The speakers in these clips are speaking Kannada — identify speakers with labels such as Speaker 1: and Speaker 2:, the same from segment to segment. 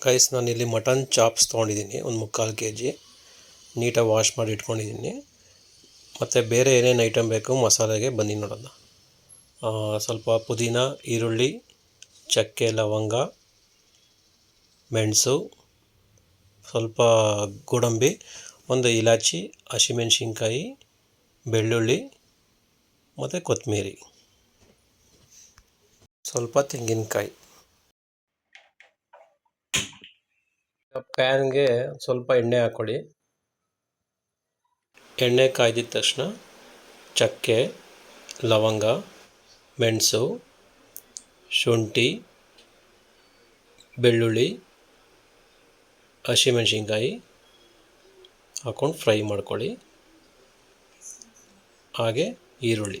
Speaker 1: ಗೈಸ್ ನಾನಿಲ್ಲಿ ಮಟನ್ ಚಾಪ್ಸ್ ತೊಗೊಂಡಿದ್ದೀನಿ ಒಂದು 3/4 kg ನೀಟಾಗಿ ವಾಶ್ ಮಾಡಿ ಇಟ್ಕೊಂಡಿದ್ದೀನಿ. ಮತ್ತು ಬೇರೆ ಏನೇನು ಐಟಮ್ ಬೇಕು ಮಸಾಲೆಗೆ ಬನ್ನಿ ನೋಡೋಣ. ಸ್ವಲ್ಪ ಪುದೀನ, ಈರುಳ್ಳಿ, ಚಕ್ಕೆ, ಲವಂಗ, ಮೆಣಸು, ಸ್ವಲ್ಪ ಗೋಡಂಬಿ, ಒಂದು ಇಲಾಚಿ, ಹಸಿಮೆಣಸಿನ್ಕಾಯಿ, ಬೆಳ್ಳುಳ್ಳಿ ಮತ್ತು ಕೊತ್ತಂಬರಿ, ಸ್ವಲ್ಪ ತೆಂಗಿನಕಾಯಿ. ಪ್ಯಾನ್ಗೆ ಸ್ವಲ್ಪ ಎಣ್ಣೆ ಹಾಕ್ಕೊಳ್ಳಿ. ಎಣ್ಣೆ ಕಾಯ್ದಿದ ತಕ್ಷಣ ಚಕ್ಕೆ, ಲವಂಗ, ಮೆಣಸು, ಶುಂಠಿ, ಬೆಳ್ಳುಳ್ಳಿ, ಹಸಿಮೆಣಸಿನ್ಕಾಯಿ ಹಾಕ್ಕೊಂಡು ಫ್ರೈ ಮಾಡ್ಕೊಳ್ಳಿ. ಹಾಗೆ ಈರುಳ್ಳಿ,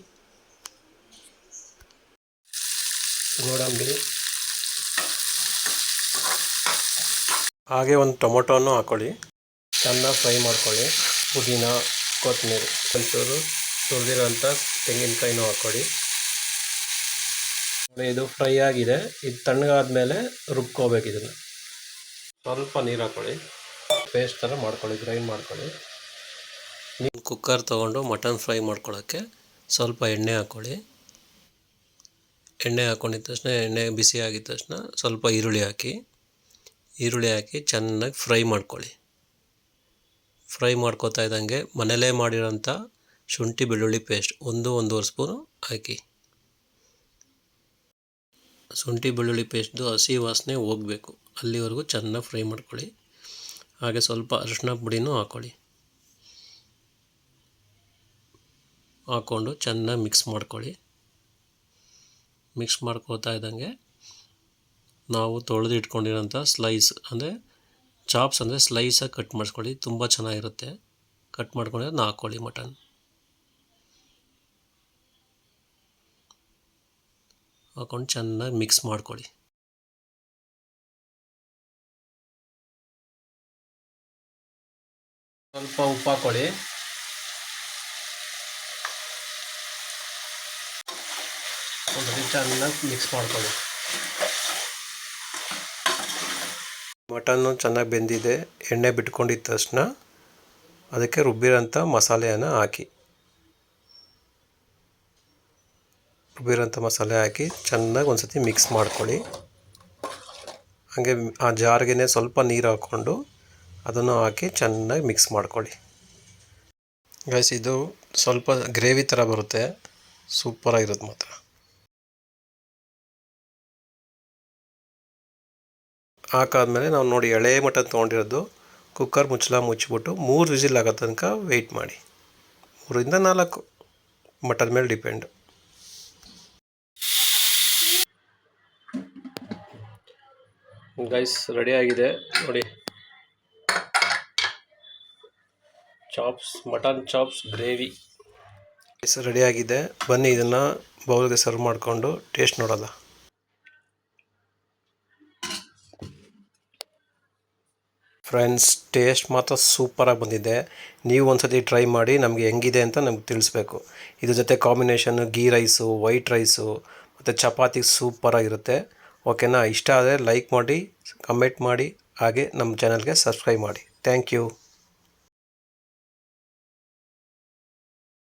Speaker 1: ಗೋಡಂಬಿ, ಹಾಗೆ ಒಂದು ಟೊಮೊಟೊನೂ ಹಾಕ್ಕೊಳ್ಳಿ. ಚೆನ್ನಾಗಿ ಫ್ರೈ ಮಾಡ್ಕೊಳ್ಳಿ. ಪುದೀನ, ಕೊತ್ತಂಬರಿ, ಒಂಚೂರು ತುರಿದಿರೋಂಥ ತೆಂಗಿನಕಾಯಿನೂ ಹಾಕ್ಕೊಳ್ಳಿ. ಇದು ಫ್ರೈ ಆಗಿದೆ. ಇದು ತಣ್ಣಗಾದ್ಮೇಲೆ ರುಬ್ಕೋಬೇಕು. ಇದನ್ನು ಸ್ವಲ್ಪ ನೀರು ಹಾಕ್ಕೊಳ್ಳಿ. ಪೇಸ್ಟ್ ಥರ ಮಾಡ್ಕೊಳ್ಳಿ, ಗ್ರೈಂಡ್ ಮಾಡ್ಕೊಳ್ಳಿ. ನೀವು ಕುಕ್ಕರ್ ತೊಗೊಂಡು ಮಟನ್ ಫ್ರೈ ಮಾಡ್ಕೊಳ್ಳೋಕ್ಕೆ ಸ್ವಲ್ಪ ಎಣ್ಣೆ ಹಾಕ್ಕೊಳ್ಳಿ. ಎಣ್ಣೆ ಹಾಕ್ಕೊಂಡಿದ್ದ ತಕ್ಷಣ ಎಣ್ಣೆ ಬಿಸಿ ಆಗಿದ ತಕ್ಷಣ ಸ್ವಲ್ಪ ಈರುಳ್ಳಿ ಹಾಕಿ ಚೆನ್ನಾಗಿ ಫ್ರೈ ಮಾಡ್ಕೊಳ್ಳಿ. ಫ್ರೈ ಮಾಡ್ಕೋತಾ ಇದ್ದಂಗೆ ಮನೇಲೇ ಮಾಡಿರೋಂಥ ಶುಂಠಿ ಬೆಳ್ಳುಳ್ಳಿ ಪೇಸ್ಟ್ 1-1.5 ಸ್ಪೂನು ಹಾಕಿ. ಶುಂಠಿ ಬೆಳ್ಳುಳ್ಳಿ ಪೇಸ್ಟ್ದು ಹಸಿ ವಾಸನೆ ಹೋಗಬೇಕು, ಅಲ್ಲಿವರೆಗೂ ಚೆನ್ನಾಗಿ ಫ್ರೈ ಮಾಡ್ಕೊಳ್ಳಿ. ಹಾಗೆ ಸ್ವಲ್ಪ ಅರಿಶಿನ ಪುಡಿನೂ ಹಾಕ್ಕೊಂಡು ಚೆನ್ನಾಗಿ ಮಿಕ್ಸ್ ಮಾಡ್ಕೊಳ್ಳಿ. ಮಿಕ್ಸ್ ಮಾಡ್ಕೋತಾ ಇದ್ದಂಗೆ ನಾವು ತೊಳೆದು ಇಟ್ಕೊಂಡಿರೋಂಥ ಚಾಪ್ಸ್ ಅಂದರೆ ಸ್ಲೈಸಾಗಿ ಕಟ್ ಮಾಡಿಸ್ಕೊಳ್ಳಿ. ತುಂಬ ಚೆನ್ನಾಗಿರುತ್ತೆ. ಕಟ್ ಮಾಡ್ಕೊಂಡು ಹಾಕ್ಕೊಳ್ಳಿ. ಮಟನ್ ಹಾಕ್ಕೊಂಡು ಚೆನ್ನಾಗಿ ಮಿಕ್ಸ್ ಮಾಡ್ಕೊಳ್ಳಿ. ಸ್ವಲ್ಪ ಉಪ್ಪು ಹಾಕ್ಕೊಳ್ಳಿ. ಚೆನ್ನಾಗಿ ಮಿಕ್ಸ್ ಮಾಡ್ಕೊಳ್ಳಿ. ಮಟನ್ನು ಚೆನ್ನಾಗಿ ಬೆಂದಿದೆ. ಎಣ್ಣೆ ಬಿಟ್ಕೊಂಡಿದ್ದ ತಕ್ಷಣ ಅದಕ್ಕೆ ರುಬ್ಬಿರೋಂಥ ಮಸಾಲೆಯನ್ನು ಹಾಕಿ. ಚೆನ್ನಾಗಿ ಒಂದು ಸತಿ ಮಿಕ್ಸ್ ಮಾಡ್ಕೊಳ್ಳಿ. ಹಾಗೆ ಆ ಜಾರ್ಗೆ ಸ್ವಲ್ಪ ನೀರು ಹಾಕ್ಕೊಂಡು ಅದನ್ನು ಹಾಕಿ ಚೆನ್ನಾಗಿ ಮಿಕ್ಸ್ ಮಾಡ್ಕೊಳ್ಳಿ. ಗೈಸ್ ಇದು ಸ್ವಲ್ಪ ಗ್ರೇವಿ ಥರ ಬರುತ್ತೆ, ಸೂಪರಾಗಿರುತ್ತೆ ಮಾತ್ರ. ಹಾಕಾದ್ಮೇಲೆ ನಾವು ನೋಡಿ ಎಳೆ ಮಟನ್ ತೊಗೊಂಡಿರೋದು ಕುಕ್ಕರ್ ಮುಚ್ಚಿಬಿಟ್ಟು 3 ವಿಸಿಲ್ ಆಗೋ ತನಕ ವೆಯ್ಟ್ ಮಾಡಿ. 3-4 ಮಟನ್ ಮೇಲೆ ಡಿಪೆಂಡು. ಗೈಸ್ ರೆಡಿಯಾಗಿದೆ ನೋಡಿ. ಮಟನ್ ಚಾಪ್ಸ್ ಗ್ರೇವಿ ರೆಡಿಯಾಗಿದೆ. ಬನ್ನಿ ಇದನ್ನು ಬೌಲ್ಗೆ ಸರ್ವ್ ಮಾಡಿಕೊಂಡು ಟೇಸ್ಟ್ ನೋಡೋಣ. ಫ್ರೆಂಡ್ಸ್, ಟೇಸ್ಟ್ ಮಾತ್ರ ಸೂಪರಾಗಿ ಬಂದಿದೆ. ನೀವು ಒಂದು ಸತಿ ಟ್ರೈ ಮಾಡಿ ನಮಗೆ ಹೆಂಗಿದೆ ಅಂತ ನಮ್ಗೆ ತಿಳಿಸ್ಬೇಕು. ಇದ್ರ ಜೊತೆ combination ghee rice, white rice ಮತ್ತು ಚಪಾತಿ ಸೂಪರಾಗಿರುತ್ತೆ. ಓಕೆನಾ? ಇಷ್ಟ ಆದರೆ ಲೈಕ್ ಮಾಡಿ, ಕಮೆಂಟ್ ಮಾಡಿ, ಹಾಗೆ ನಮ್ಮ ಚಾನಲ್ಗೆ ಸಬ್ಸ್ಕ್ರೈಬ್ ಮಾಡಿ. Thank you.